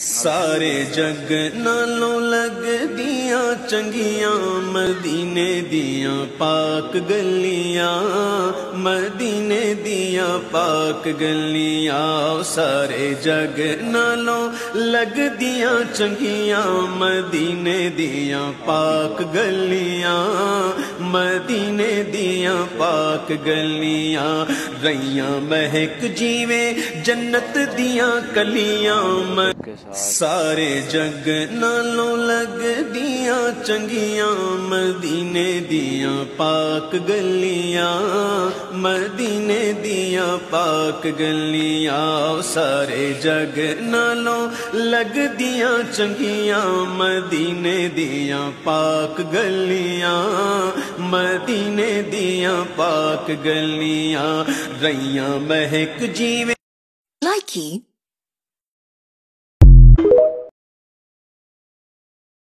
سارے جگ نالوں لگ دیاں چنگیاں مدینے دیاں پاک گلیاں، مدینے دیاں پاک گلیاں۔ سارے جگ نالوں لگ دیاں چنگیاں مدینے دیاں پاک گلیاں، مدینے دیاں پاک گلیاں۔ رہیاں مہک جیویں جنت دیاں کلیاں، سارے جگ نالوں لگ دیاں چنگیاں مدینے دیاں پاک گلیاں، مدینے دیاں پاک گلیاں۔ سارے جگ نالوں لگ دیاں چنگیاں مدینے دیاں پاک گلیاں، مدینے دیاں پاک گلیاں۔ رہیاں مہک جیویں Likey